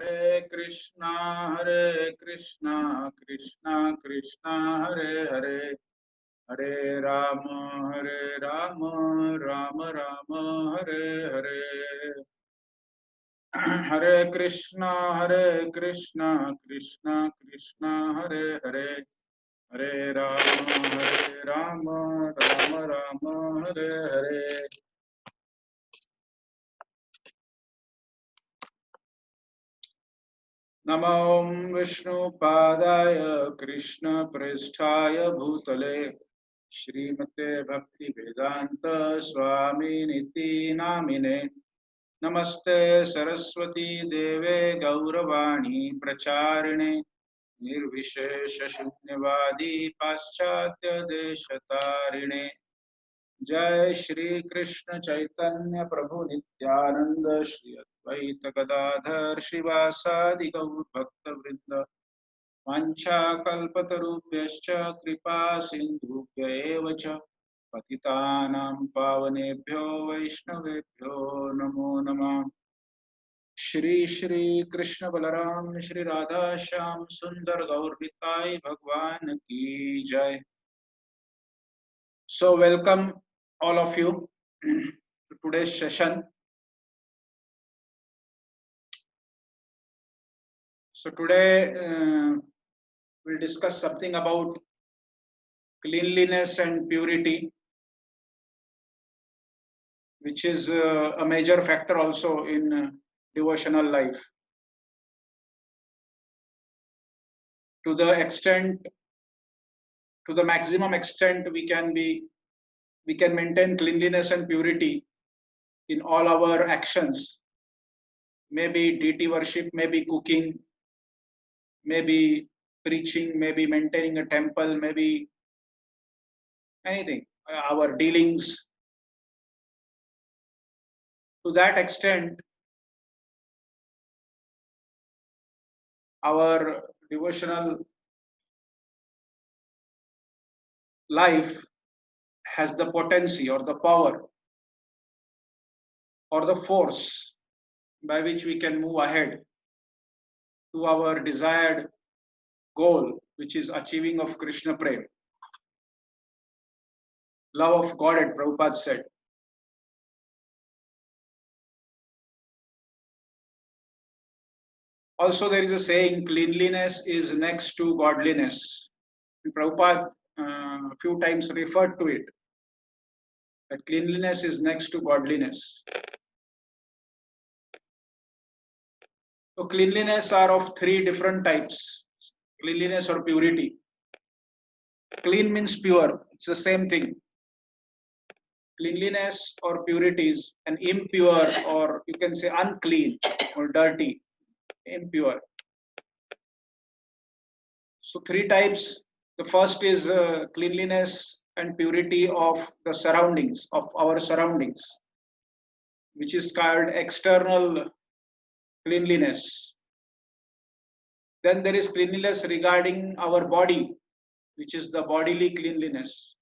Hare Krishna, Krishna Krishna, Hare Hare, Hare Rama, Hare Rama, Rama Rama, Hare Hare. Hare Krishna, Krishna Krishna, Hare Hare, Hare Rama, Rama Rama, Hare Hare. नमो विष्णुपादाय कृष्णप्रेष्ठाय भूतले श्रीमते भक्तिवेदान्त स्वामिनिति नामिने नमस्ते सरस्वती देवे गौरवाणी प्रचारिणे निर्विशेषशून्यवादी पाश्चात्य देशतारिणे जय श्री कृष्ण चैतन्य प्रभु नित्यानंद श्री अद्वैत गदाधर शिवासादि गौर भक्त वृंद वाञ्छाकल्पतरुभ्यश्च कृपा सिन्धुभ्य एव च पतितानां पावनेभ्यो वैष्णवेभ्यो नमो नमः। श्री श्री कृष्ण बलराम श्री राधा श्याम सुंदर गौर निताई भगवान की जय। So welcome all of you to today's session. So today we'll discuss something about cleanliness and purity, which is a major factor also in devotional life. To the extent, to the maximum extent we can maintain cleanliness and purity in all our actions. Maybe deity worship, maybe cooking, maybe preaching, maybe maintaining a temple, maybe anything, our dealings. To that extent, our devotional life has the potency or the power or the force by which we can move ahead to our desired goal, which is achieving of Krishna Prem, love of God, as Prabhupada said. Also, there is a saying, cleanliness is next to godliness. And Prabhupada a few times referred to it, that cleanliness is next to godliness. So cleanliness are of three different types, cleanliness or purity. Clean means pure, it's the same thing. Cleanliness or purity is an impure, or you can say unclean or dirty, impure. So three types. The first is cleanliness and purity of the surroundings, of our surroundings, which is called external cleanliness. Then there is cleanliness regarding our body, which is the bodily cleanliness.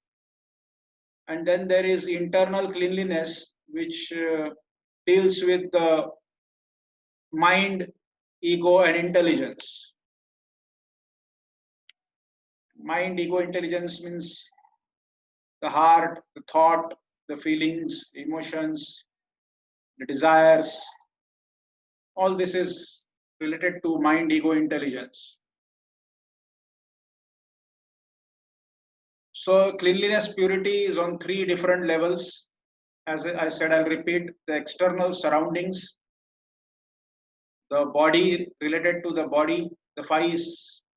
And then there is internal cleanliness, which deals with the mind, ego, and intelligence. Mind, ego, intelligence means the heart, the thought, the feelings, the emotions, the desires. All this is related to mind, ego, intelligence. So cleanliness, purity is on three different levels. As I said, I'll repeat: the external surroundings, the body, related to the body, the five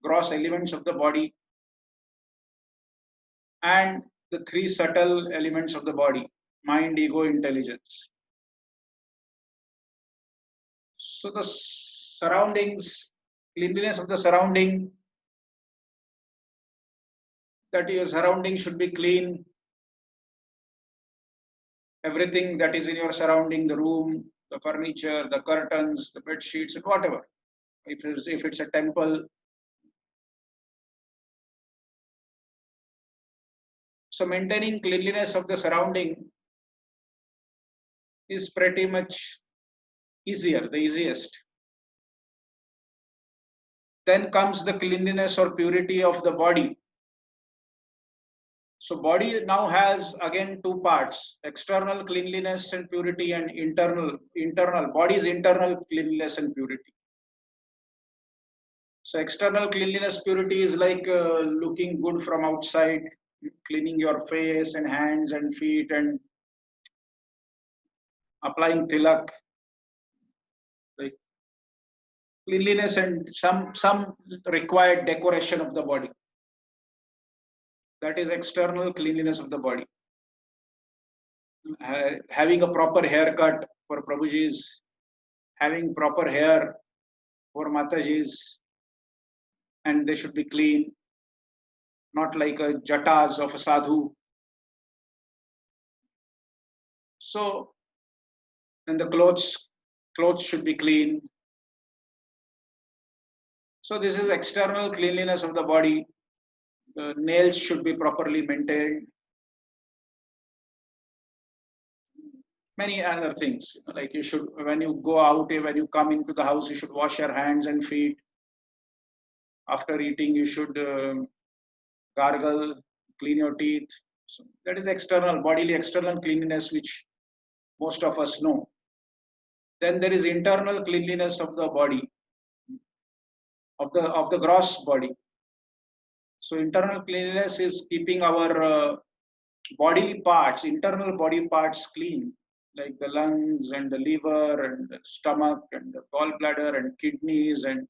gross elements of the body, and the three subtle elements of the body: mind, ego, intelligence. So the surroundings, cleanliness of the surrounding, that your surrounding should be clean. Everything that is in your surrounding, the room, the furniture, the curtains, the bed sheets, whatever. If it's a temple. So maintaining cleanliness of the surrounding is pretty much easier, the easiest. Then comes the cleanliness or purity of the body. So body now has again two parts: external cleanliness and purity, and internal body's internal cleanliness and purity. So external cleanliness purity is like looking good from outside, cleaning your face and hands and feet and applying tilak, like cleanliness and some required decoration of the body. That is external cleanliness of the body. Having a proper haircut for Prabhujis, having proper hair for Matajis, and they should be clean, not like a jatas of a sadhu. So, and the clothes should be clean. So this is external cleanliness of the body. The nails should be properly maintained. Many other things, like you should, when you go out, when you come into the house, you should wash your hands and feet. After eating, you should gargle, clean your teeth. So that is external, bodily external cleanliness, which most of us know. Then there is internal cleanliness of the body, of the gross body. So internal cleanliness is keeping our bodily parts, internal body parts clean, like the lungs and the liver and the stomach and the gallbladder and kidneys and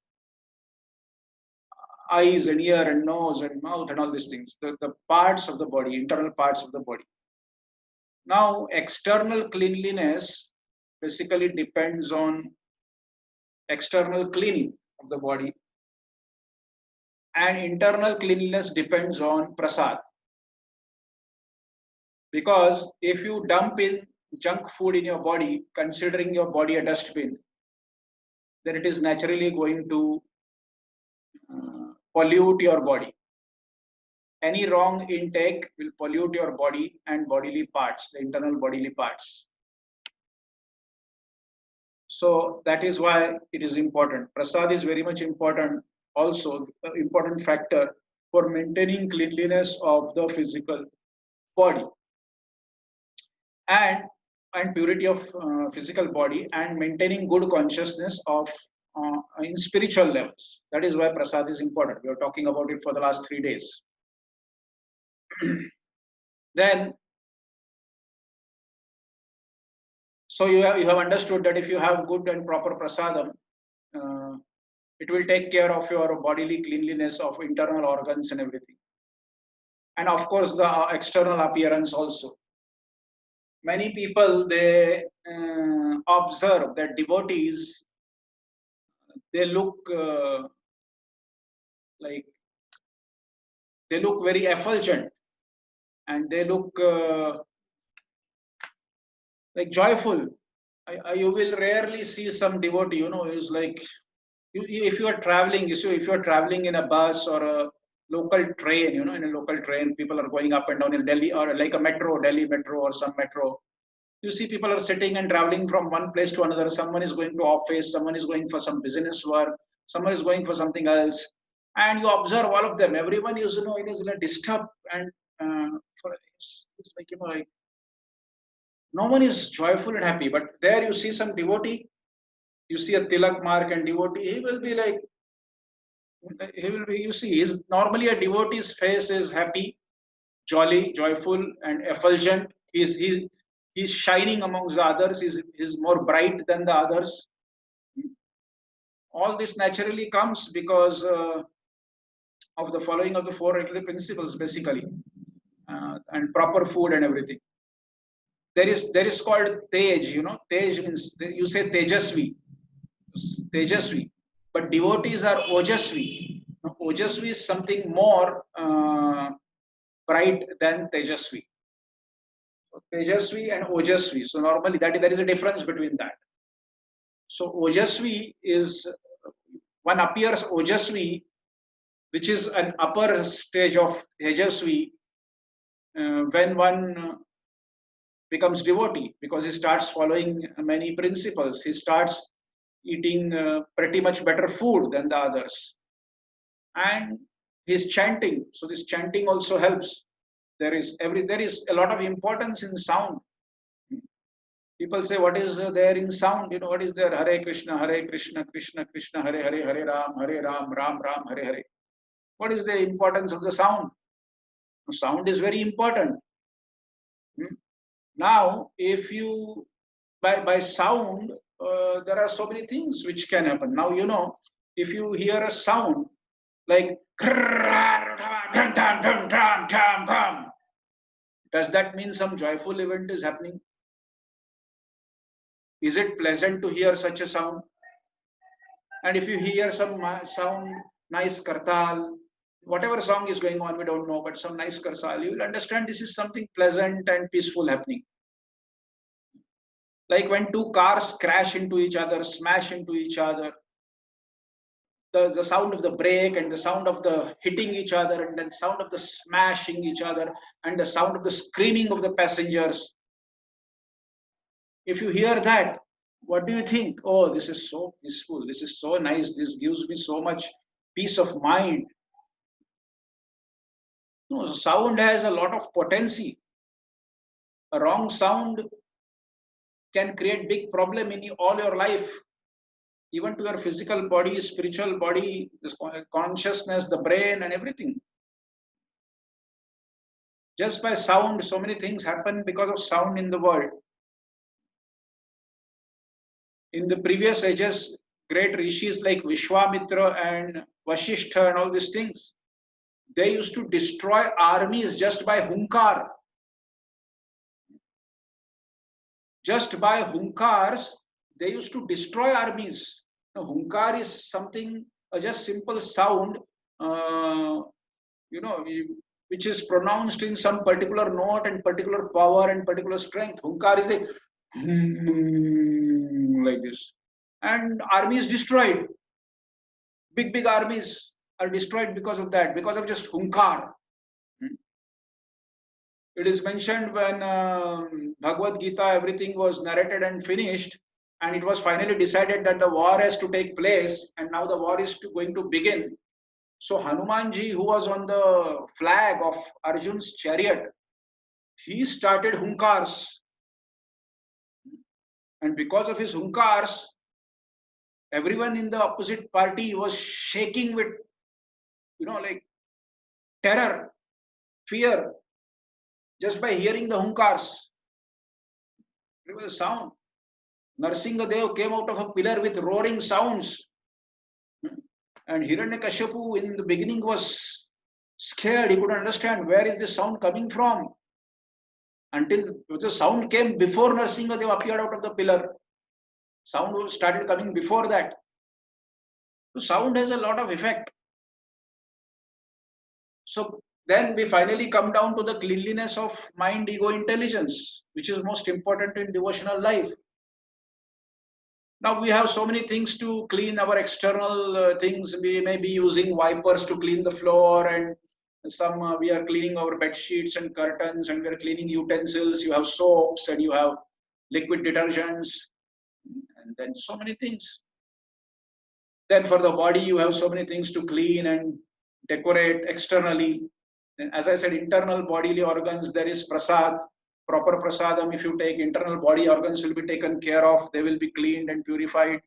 eyes and ear and nose and mouth and all these things, the parts of the body, internal parts of the body. Now, external cleanliness basically depends on external cleaning of the body, and internal cleanliness depends on prasad. Because if you dump in junk food in your body, considering your body a dustbin, then it is naturally going to pollute your body. Any wrong intake will pollute your body and bodily parts, the internal bodily parts. So that is why it is important. Prasad is very much important, also an important factor for maintaining cleanliness of the physical body and purity of physical body, and maintaining good consciousness of in spiritual levels. That is why prasad is important. We are talking about it for the last 3 days. Then, so you have understood that if you have good and proper prasadam, it will take care of your bodily cleanliness of internal organs and everything, and of course the external appearance also. Many people, they observe that devotees, they look like they look very effulgent, and they look like joyful. You will rarely see some devotee, is like, if you are traveling, if you are traveling in a bus or a local train, in a local train, people are going up and down in Delhi, or like a metro, Delhi metro or some metro. You see people are sitting and traveling from one place to another. Someone is going to office, someone is going for some business work, someone is going for something else, and you observe all of them. Everyone is, it is like disturbed, and it's like, like no one is joyful and happy. But there you see some devotee, you see a tilak mark and devotee, he will be like, you see, is normally a devotee's face is happy, jolly, joyful, and effulgent. He's shining amongst the others. He's more bright than the others. All this naturally comes because of the following of the four regular principles, basically, and proper food and everything. There is called tej. Tej means, you say Tejasvi, but devotees are Ojasvi. Now, Ojasvi is something more bright than Tejasvi. So Tejasvi and Ojasvi. So normally there is a difference between that. So Ojasvi is, one appears Ojasvi, which is an upper stage of Tejasvi, when one becomes devotee, because he starts following many principles. He starts eating pretty much better food than the others. and his chanting. So this chanting also helps. There is a lot of importance in sound. People say, what is there in sound? What is there? Hare Krishna, Krishna Krishna, Hare Hare, Hare Ram, Ram Ram, Hare Hare. What is the importance of the sound? Sound is very important. Now, if you by sound, there are so many things which can happen. Now, if you hear a sound like does that mean some joyful event is happening? Is it pleasant to hear such a sound? And if you hear some sound, nice kartal, whatever song is going on, we don't know, but some nice karsal, you will understand this is something pleasant and peaceful happening. Like when two cars crash into each other, smash into each other, the sound of the brake and the sound of the hitting each other and then sound of the smashing each other and the sound of the screaming of the passengers. If you hear that, what do you think? Oh, this is so peaceful. This is so nice. This gives me so much peace of mind. No, sound has a lot of potency. A wrong sound can create big problem in all your life, even to your physical body, spiritual body, this consciousness, the brain, and everything. Just by sound, so many things happen because of sound in the world. In the previous ages, great rishis like Vishwamitra and Vasishtha and all these things, they used to destroy armies just by hunkar. Just by hunkars, they used to destroy armies. Now, hunkar is something, just simple sound, which is pronounced in some particular note and particular power and particular strength. Hunkar is like this. And army is destroyed. Big armies are destroyed because of that, because of just hunkar. It is mentioned when Bhagavad Gita, everything was narrated and finished, and it was finally decided that the war has to take place, and now the war is going to begin. So Hanumanji, who was on the flag of Arjun's chariot, he started hunkars. And because of his hunkars, everyone in the opposite party was shaking with, like terror, fear, just by hearing the hunkars. It was a sound. Narsingadev came out of a pillar with roaring sounds. And Hiranyakashipu in the beginning was scared. He couldn't understand where is the sound coming from. Until the sound came before Narsingadev appeared out of the pillar. Sound started coming before that. So sound has a lot of effect. So then we finally come down to the cleanliness of mind, ego, intelligence, which is most important in devotional life. Now we have so many things to clean our external things. We may be using wipers to clean the floor, and some we are cleaning our bed sheets and curtains, and we are cleaning utensils. You have soaps and you have liquid detergents, and then so many things. Then for the body, you have so many things to clean and decorate externally. And as I said, internal bodily organs, there is prasad, proper prasadam. If you take, internal body organs will be taken care of. They will be cleaned and purified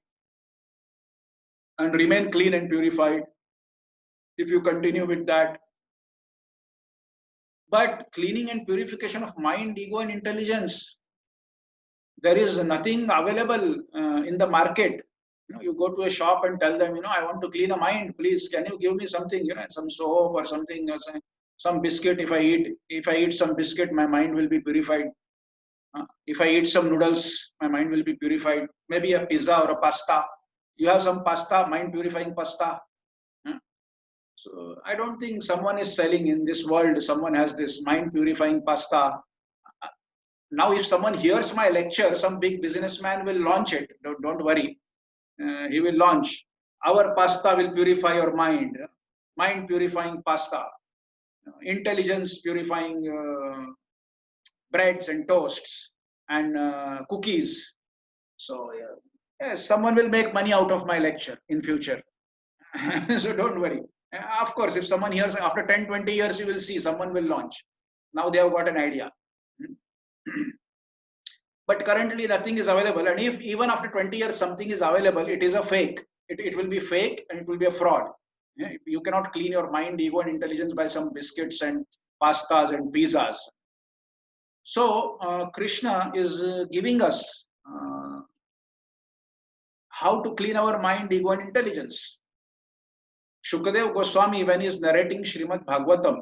and remain clean and purified if you continue with that. But cleaning and purification of mind, ego, and intelligence, there is nothing available in the market. You go to a shop and tell them, I want to clean a mind, please, can you give me something, some soap or something, or some biscuit. If I eat some biscuit, my mind will be purified. If I eat some noodles, my mind will be purified. Maybe a pizza or a pasta. You have some pasta, mind purifying pasta. So I don't think someone is selling in this world, someone has this mind purifying pasta. Now, if someone hears my lecture, some big businessman will launch it. Don't worry. He will launch. Our pasta will purify your mind. Mind purifying pasta. Intelligence purifying breads and toasts and cookies. So, yes, someone will make money out of my lecture in future. So don't worry. Of course, if someone hears after 10, 20 years, you will see someone will launch. Now they have got an idea. But currently nothing is available. And if even after 20 years something is available, it is a fake. It will be fake and it will be a fraud. You cannot clean your mind, ego, and intelligence by some biscuits and pastas and pizzas. So Krishna is giving us how to clean our mind, ego, and intelligence. Shukadev Goswami, when he is narrating Srimad Bhagavatam,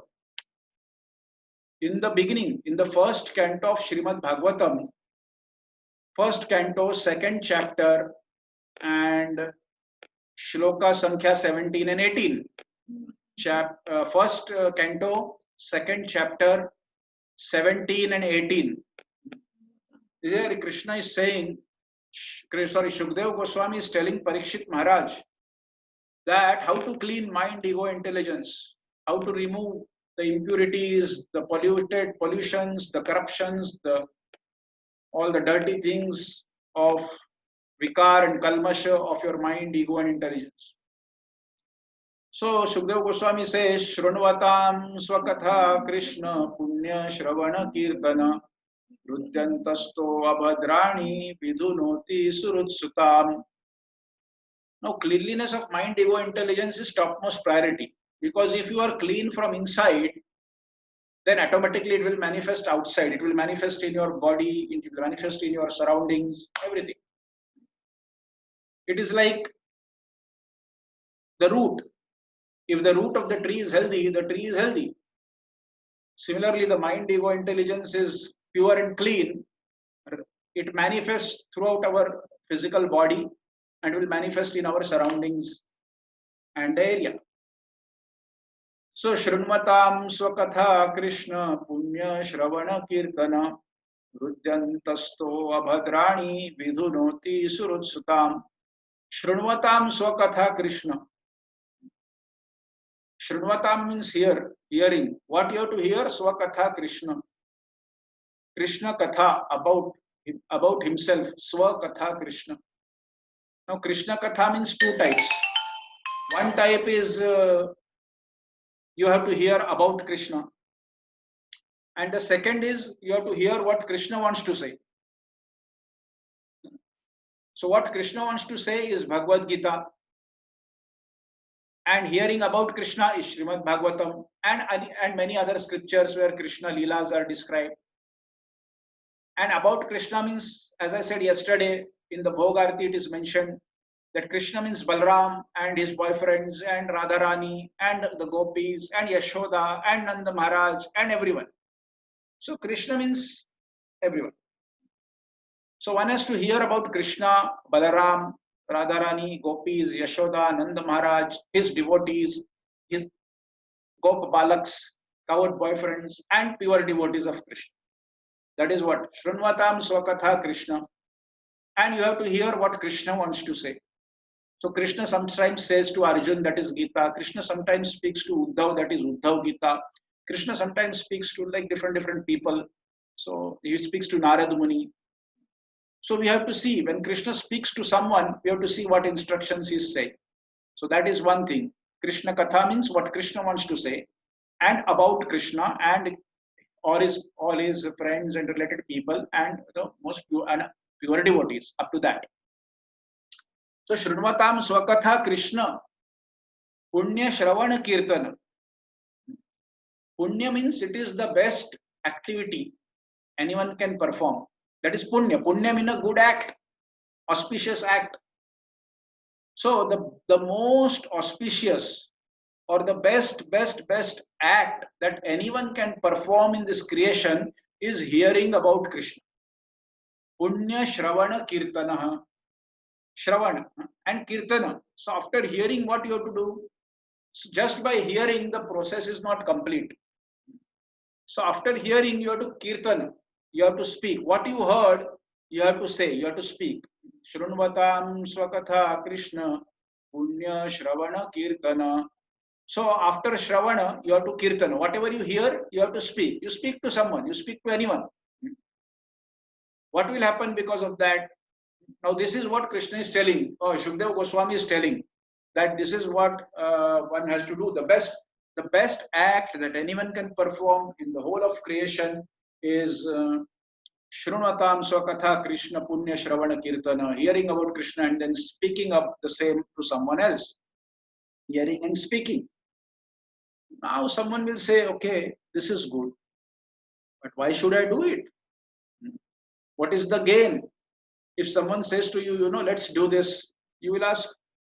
in the beginning, in the first canto of Srimad Bhagavatam, first canto, second chapter, and Shloka Sankhya 17 and 18. First canto, second chapter, 17 and 18. There Krishna is saying, Shukdev Goswami is telling Parikshit Maharaj that how to clean mind, ego, intelligence, how to remove the impurities, the pollutions, the corruptions, all the dirty things of vikar and kalmasha of your mind, ego, and intelligence. So Shukdev Goswami says, Shrunvatam Swakatha Krishna Punya Shravana Kirtana Rudyantasto Abhadrani Vidunoti Surutsutam. Now, cleanliness of mind, ego, intelligence is topmost priority, because if you are clean from inside, then automatically it will manifest outside. It will manifest in your body, it will manifest in your surroundings, everything. It is like the root. If the root of the tree is healthy, the tree is healthy. Similarly, the mind, ego, intelligence is pure and clean. It manifests throughout our physical body and will manifest in our surroundings and the area. So, Shrunvatam Swakatha Krishna Punya Shravana Kirtana Rudyantasto Abhadrani Vidunoti Surutsutam. Shrunvatam Swakatha Krishna. Shrunvatam means hearing. What you have to hear? Swakatha Krishna. Krishna Katha, about himself. Swakatha Krishna. Now, Krishna Katha means two types. One type is you have to hear about Krishna. And the second is you have to hear what Krishna wants to say. So what Krishna wants to say is Bhagavad Gita. And hearing about Krishna is Srimad Bhagavatam and many other scriptures where Krishna Leelas are described. And about Krishna means, as I said yesterday, in the Bhog Arati it is mentioned that Krishna means Balram and his boyfriends and Radharani and the gopis and Yashoda and Nanda Maharaj and everyone. So Krishna means everyone. So one has to hear about Krishna, Balaram, Radharani, gopis, Yashoda, Nanda Maharaj, his devotees, his Gop Balaks, coward boyfriends, and pure devotees of Krishna. That is what Shrunvatam Swakatha Krishna. And you have to hear what Krishna wants to say. So Krishna sometimes says to Arjun, that is Gita. Krishna sometimes speaks to Uddhav, that is Uddhav Gita. Krishna sometimes speaks to like different people. So he speaks to Narad Muni. So we have to see when Krishna speaks to someone, we have to see what instructions he is saying. So that is one thing. Krishna Katha means what Krishna wants to say, and about Krishna and all his friends and related people and the most pure devotees up to that. So Shrunvatam Swakatha Krishna Punya Shravana Kirtana. Punya means it is the best activity anyone can perform. That is Punya. Punya means a good act, auspicious act. So the most auspicious or the best act that anyone can perform in this creation is hearing about Krishna. Punya Shravana Kirtana. Shravana and Kirtana. So after hearing, what you have to do? So just by hearing, the process is not complete. So after hearing, you have to Kirtana. You have to speak. What you heard, you have to say, you have to speak. Shrunvatam Swakatha Krishna Punya Shravana Kirtana. So after Shravana, you have to Kirtana. Whatever you hear, you have to speak. You speak to someone, you speak to anyone. What will happen because of that? Now this is what Krishna is telling, or Shukdev Goswami is telling, that this is what one has to do. The best act that anyone can perform in the whole of creation is Shrunatam Swakatha Krishna Punya Shravana Kirtana, hearing about Krishna and then speaking up the same to someone else. Hearing and speaking. Now someone will say, okay, this is good, but why should I do it? What is the gain? If someone says to you, let's do this, you will ask,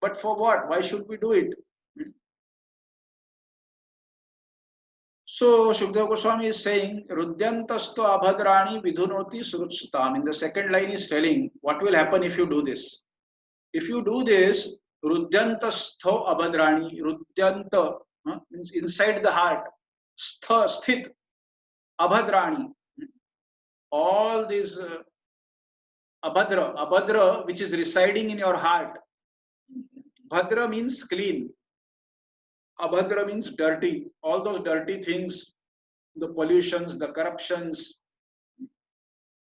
but for what? Why should we do it? So Shukdev Goswami is saying, Rudyantasto abhadrani vidhunoti surutsutam. In the second line is telling what will happen if you do this. If you do this, Rudyantasto abhadrani, Rudyanta means inside the heart, sthit, abhadrani. All these abhadra which is residing in your heart. Bhadra means clean. Abhadra means dirty. All those dirty things, the pollutions, the corruptions,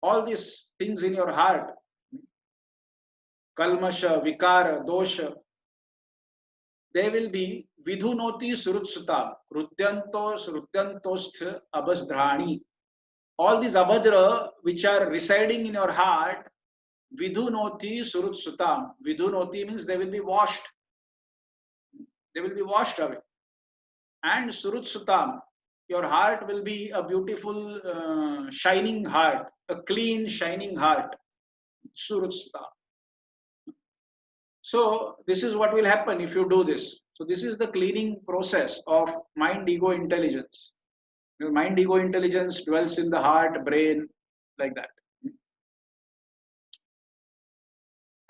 all these things in your heart, kalmasha, vikara, dosha, they will be vidhunoti surutsuta, rudyantostha abhasdhrani. All these abhadra which are residing in your heart, vidhunoti surutsutam. Vidhunoti means they will be washed. They will be washed away. And surutsutam, your heart will be a beautiful, shining heart, a clean, shining heart. Surutsutam. So this is what will happen if you do this. So this is the cleaning process of mind, ego, intelligence. Mind, ego, intelligence dwells in the heart, brain, like that.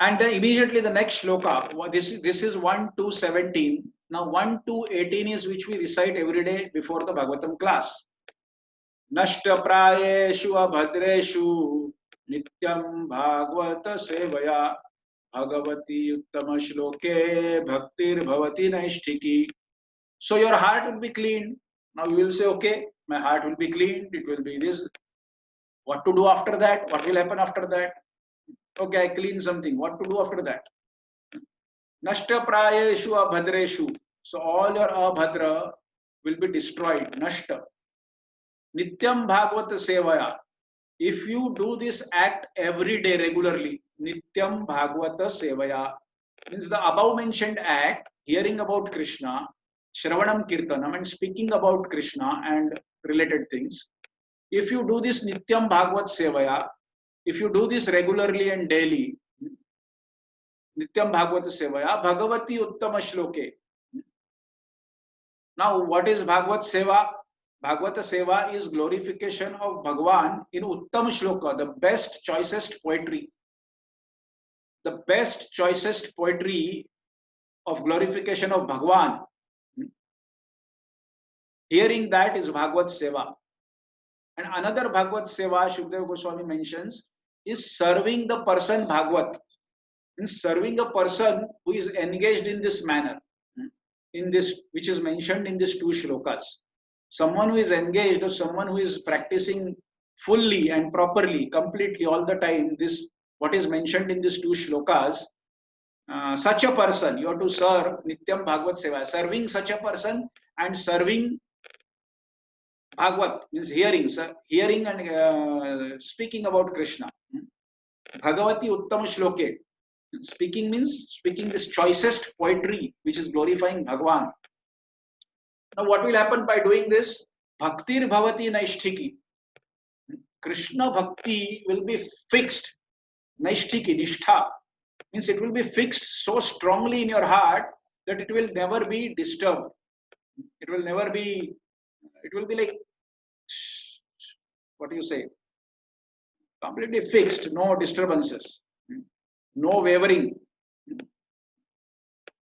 And then immediately the next shloka, this is 1 to 17. Now 1 to 18 is which we recite every day before the Bhagavatam class. Nashta prayeshu abhadreshu nityam bhagavata sevaya bhagavati uttama shloke bhaktir bhavati naishtiki. So your heart will be cleaned. Now you will say, okay, my heart will be cleaned. It will be this. What to do after that? What will happen after that? Okay, I clean something. What to do after that? Nashta prayeshu abhadreshu. So all your abhadra will be destroyed. Nashta. Nityam bhagavata sevaya. If you do this act every day regularly, Nityam bhagavata sevaya means the above mentioned act, hearing about Krishna, Shravanam Kirtanam, and speaking about Krishna and related things. If you do this Nityam Bhagavat Sevaya, if you do this regularly and daily, Nityam Bhagavata Sevaya, Bhagavati Uttama Shloke. Now, what is Bhagavat Seva? Bhagavata Seva is glorification of Bhagavan in Uttam Shloka, the best, choicest poetry. The best, choicest poetry of glorification of Bhagavan. Hearing that is Bhagavat Seva. And another Bhagavat Seva, Shukdev Goswami mentions, is serving the person Bhagavat. Means serving a person who is engaged in this manner, in this, which is mentioned in these two shlokas. Someone who is engaged or someone who is practicing fully and properly, completely all the time, this, what is mentioned in these two shlokas, such a person, you have to serve Nityam Bhagavat Seva. Serving such a person and serving Bhagavat means hearing, hearing and speaking about Krishna. Bhagavati Uttama Shloke. Speaking means speaking this choicest poetry which is glorifying Bhagavan. Now what will happen by doing this? Bhaktir Bhavati Naishtiki. Krishna Bhakti will be fixed. Naishtiki, Nishtha. Means it will be fixed so strongly in your heart that it will never be disturbed. It will never be, it will be like, what do you say? Completely fixed, no disturbances, no wavering.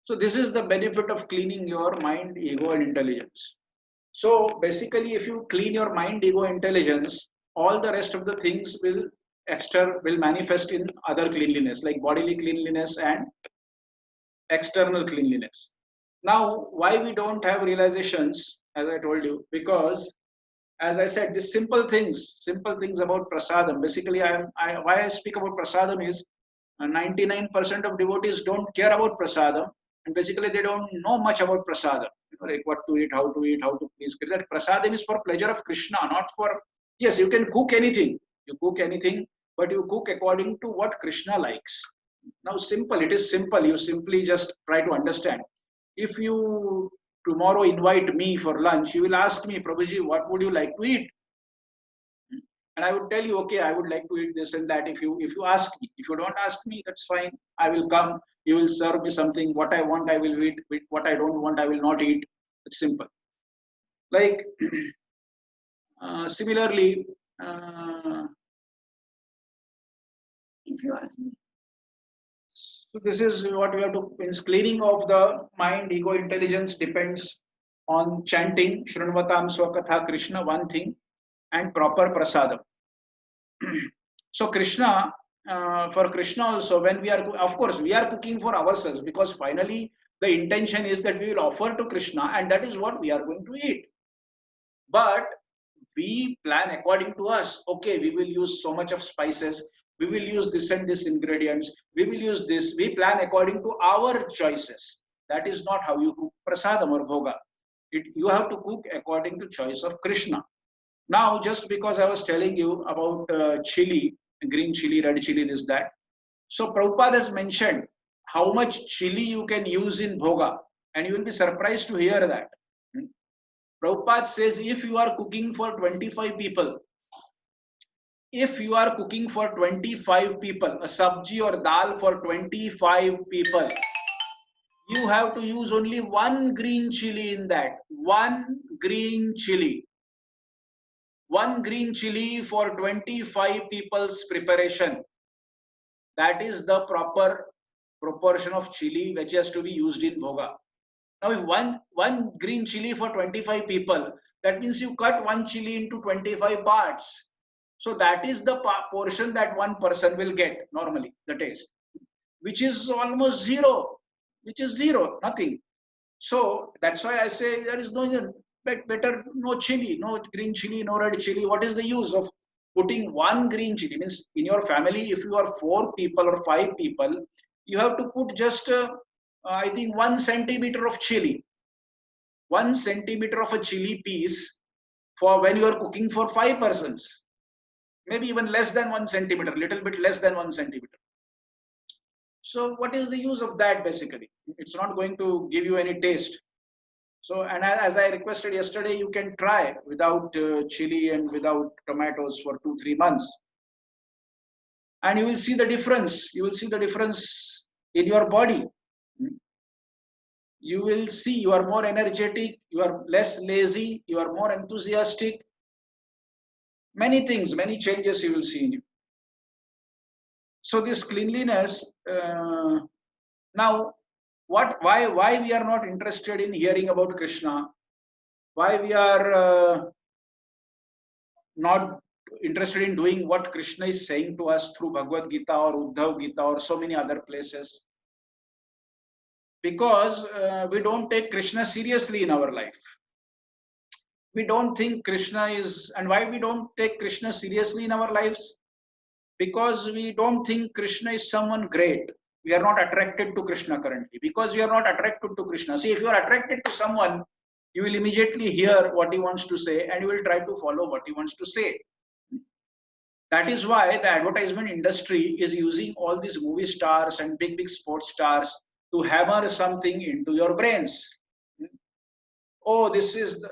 So this is the benefit of cleaning your mind, ego and intelligence. So basically if you clean your mind, ego, intelligence, all the rest of the things will manifest in other cleanliness, like bodily cleanliness and external cleanliness. Now, why we don't have realizations, as I told you, because as I said, these simple things about prasadam. Basically, why I speak about prasadam is 99% of devotees don't care about prasadam. And basically they don't know much about prasadam, like what to eat, how to eat, how to please Krishna. That prasadam is for pleasure of Krishna, not for, yes, you can cook anything, you cook anything, but you cook according to what Krishna likes. Now simple, it is simple, you simply just try to understand. If you tomorrow invite me for lunch, you will ask me, Prabhuji, what would you like to eat? And I would tell you, okay, I would like to eat this and that. If you ask me, if you don't ask me, that's fine. I will come. You will serve me something. What I want, I will eat. What I don't want, I will not eat. It's simple. Like similarly, if you ask me. So this is what we have to. Means cleaning of the mind, ego, intelligence depends on chanting Shrunvatam Swakatha Krishna, one thing, and proper prasadam. So Krishna, for Krishna also, when we are, of course, we are cooking for ourselves, because finally the intention is that we will offer to Krishna, and that is what we are going to eat. But we plan according to us. Okay, we will use so much of spices. We will use this and this ingredients. We will use this. We plan according to our choices. That is not how you cook prasadam or bhoga. You have to cook according to choice of Krishna. Now, just because I was telling you about chili, green chili, red chili, this, that. So Prabhupada has mentioned how much chili you can use in bhoga, and you will be surprised to hear that. Prabhupada says if you are cooking for 25 people, if you are cooking for 25 people, a sabji or dal for 25 people, you have to use only one green chili in that. One green chili. One green chili for 25 people's preparation. That is the proper proportion of chili which has to be used in bhoga. Now, if one green chili for 25 people, that means you cut one chili into 25 parts. So that is the portion that one person will get normally, the taste, which is almost zero, which is zero, nothing. So that's why I say there is no better, no chili, no green chili, no red chili. What is the use of putting one green chili? Means in your family, if you are 4 people or 5 people, you have to put just I think 1 centimeter of chili, 1 centimeter of a chili piece for when you are cooking for 5 persons. Maybe even less than 1 centimeter, little bit less than 1 centimeter. So what is the use of that basically? It's not going to give you any taste. So, and as I requested yesterday, you can try without chili and without tomatoes for 2-3 months. And you will see the difference. You will see the difference in your body. You will see you are more energetic, you are less lazy, you are more enthusiastic. Many things, many changes you will see in you. So this cleanliness, now why we are not interested in hearing about Krishna, why we are not interested in doing what Krishna is saying to us through Bhagavad Gita or Uddhav Gita or so many other places, because we don't take Krishna seriously in our life. We don't think Krishna is, and why we don't take Krishna seriously in our lives? Because we don't think Krishna is someone great. We are not attracted to Krishna currently because we are not attracted to Krishna. See, if you are attracted to someone, you will immediately hear what he wants to say and you will try to follow what he wants to say. That is why the advertisement industry is using all these movie stars and big sports stars to hammer something into your brains. Oh, this is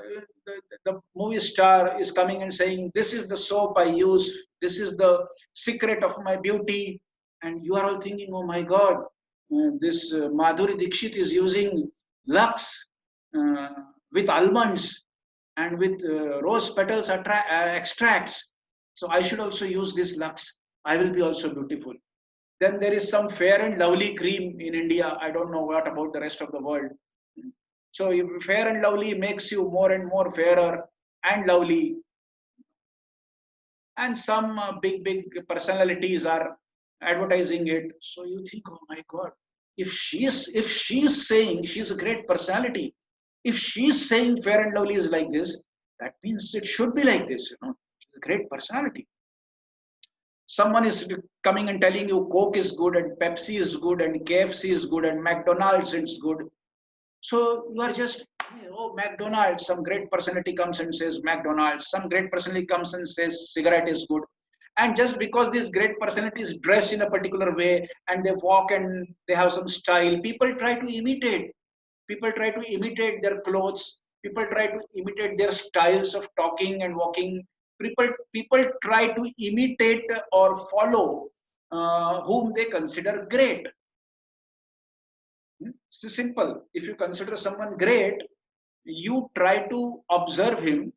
the movie star is coming and saying, this is the soap I use, this is the secret of my beauty. And you are all thinking, oh my God, this Madhuri Dixit is using Lux with almonds and with rose petals extracts. So I should also use this Lux. I will be also beautiful. Then there is some Fair and Lovely cream in India. I don't know what about the rest of the world. So Fair and Lovely makes you more and more fairer and lovely. And some big personalities are advertising it. So you think, oh my God, if she's saying she's a great personality, if she's saying Fair and Lovely is like this, that means it should be like this. She's a great personality. Someone is coming and telling you Coke is good and Pepsi is good and KFC is good and McDonald's is good. So you are just, oh, McDonald's, some great personality comes and says McDonald's, some great personality comes and says cigarette is good. And just because these great personalities dress in a particular way and they walk and they have some style, people try to imitate. People try to imitate their clothes. People try to imitate their styles of talking and walking. People try to imitate or follow whom they consider great. It's simple. If you consider someone great, you try to observe him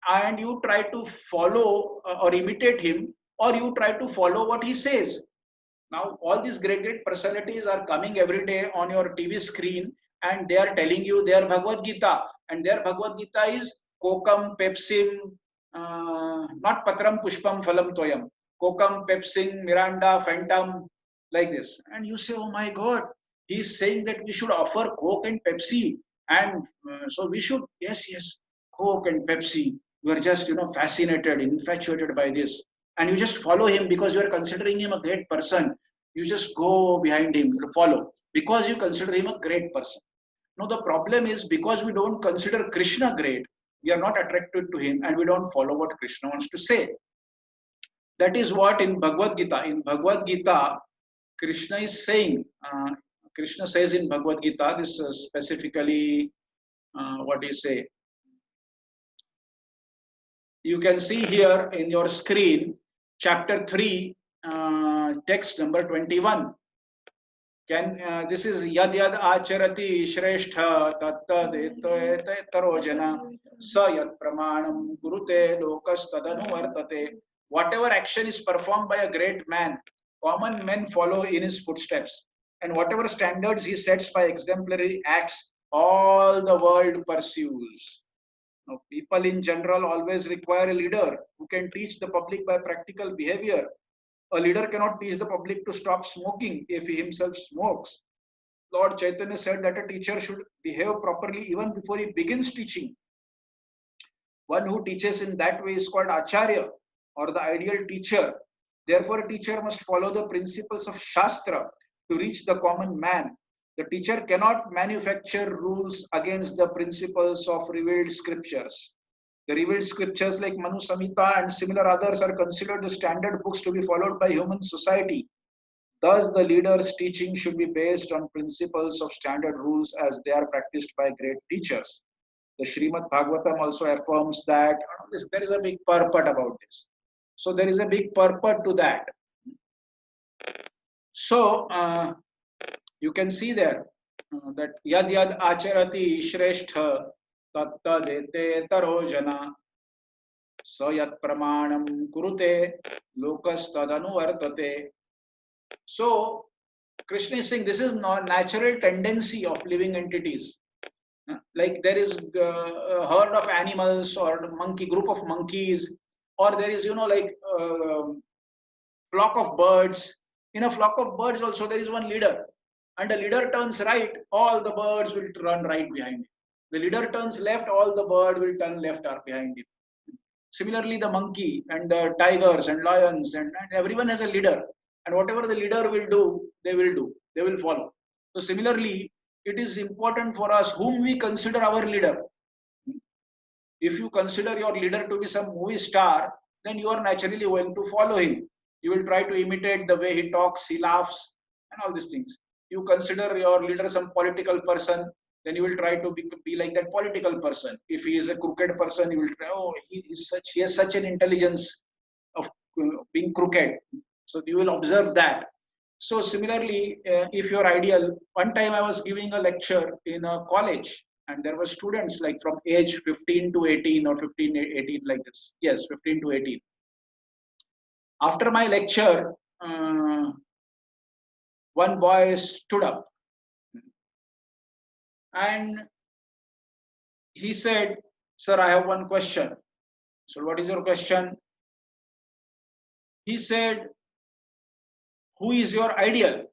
and you try to follow or imitate him, or you try to follow what he says. Now, all these great personalities are coming every day on your TV screen and they are telling you their Bhagavad Gita. And their Bhagavad Gita is Kokam, Pepsim, not Patram, Pushpam, Phalam, Toyam. Kokam, Pepsim, Miranda, Phantom, like this. And you say, oh my God, he is saying that we should offer Coke and Pepsi. And so we should, yes, Coke and Pepsi. You are just, fascinated, infatuated by this. And you just follow him because you are considering him a great person. You just go behind him, you follow, because you consider him a great person. Now, the problem is because we don't consider Krishna great, we are not attracted to him and we don't follow what Krishna wants to say. That is what in Bhagavad Gita, Krishna is saying, Krishna says in Bhagavad Gita, this specifically, what do you say? You can see here in your screen, chapter 3, text number 21. This is yad yad acharati shreshtha tattad tarojana sa yad pramanam gurute lokas tadanu vartate. Whatever action is performed by a great man, common men follow in his footsteps. And whatever standards he sets by exemplary acts, all the world pursues. Now, people in general always require a leader who can teach the public by practical behavior. A leader cannot teach the public to stop smoking if he himself smokes. Lord Chaitanya said that a teacher should behave properly even before he begins teaching. One who teaches in that way is called Acharya, or the ideal teacher. Therefore, a teacher must follow the principles of Shastra to reach the common man. The teacher cannot manufacture rules against the principles of revealed scriptures. The revealed scriptures like Manu Samhita and similar others are considered the standard books to be followed by human society. Thus, the leader's teaching should be based on principles of standard rules as they are practiced by great teachers. The Srimad Bhagavatam also affirms that there is a big purport about this. So, there is a big purport to that. So, you can see there that yad yad acharati shreshtha tatta dete tarojana sayat pramanam kurute lokas tadanu vartate. So Krishna is saying this is not natural tendency of living entities. Like there is a herd of animals or a group of monkeys, or there is flock of birds. In a flock of birds also there is one leader, and the leader turns right, all the birds will run right behind him. The leader turns left, all the bird will turn left or behind him. Similarly, the monkey and the tigers and lions and everyone has a leader, and whatever the leader will do, they will follow. So similarly, it is important for us whom we consider our leader. If you consider your leader to be some movie star, then you are naturally going to follow him. You will try to imitate the way he talks, he laughs, and all these things. You consider your leader some political person, then you will try to be like that political person. If he is a crooked person, you will try, oh, he has such an intelligence of being crooked. So you will observe that. So similarly, if your ideal, one time I was giving a lecture in a college, and there were students like from age 15 to 18 or 15, 18 like this. Yes, 15 to 18. After my lecture, one boy stood up and he said, "Sir, I have one question." So, what is your question? He said, "Who is your ideal?"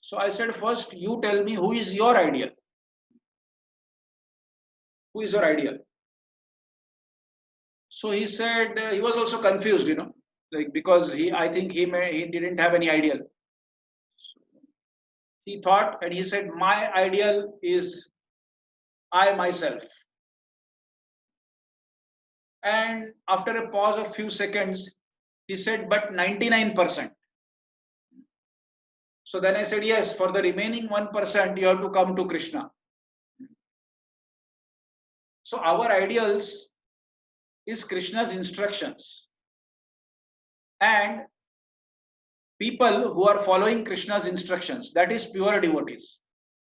So I said, "First, you tell me who is your ideal? Who is your ideal?" So he said he was also confused, like because I think he didn't have any ideal. He thought and he said, my ideal is I myself. And after a pause of few seconds, he said, but 99%. So then I said, yes, for the remaining 1%, you have to come to Krishna. So our ideals is Krishna's instructions. And people who are following Krishna's instructions, that is pure devotees.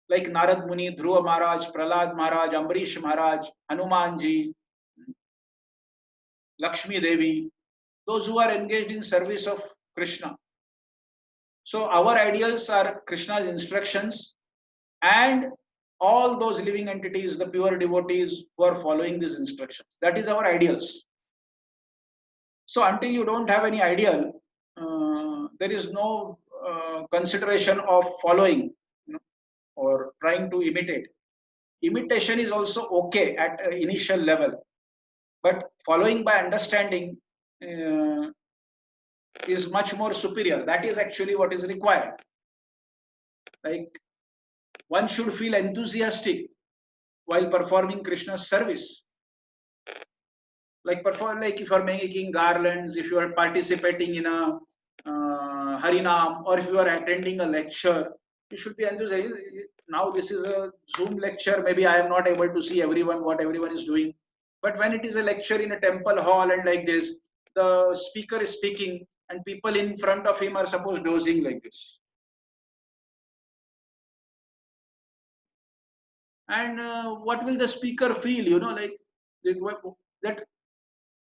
Like Narad Muni, Dhruva Maharaj, Prahlad Maharaj, Ambarish Maharaj, Hanumanji, Lakshmi Devi, those who are engaged in service of Krishna. So our ideals are Krishna's instructions and all those living entities, the pure devotees who are following these instructions. That is our ideals. So until you don't have any ideal, there is no consideration of following, or trying to imitate. Imitation is also okay at an initial level, but following by understanding is much more superior. That is actually what is required. Like one should feel enthusiastic while performing Krishna's service. Like if you are making garlands, if you are participating in a Harinam, or if you are attending a lecture, you should be enthusiastic. Now this is a Zoom lecture. Maybe I am not able to see everyone, what everyone is doing. But when it is a lecture in a temple hall and like this, the speaker is speaking and people in front of him are supposed dozing like this. And what will the speaker feel, like that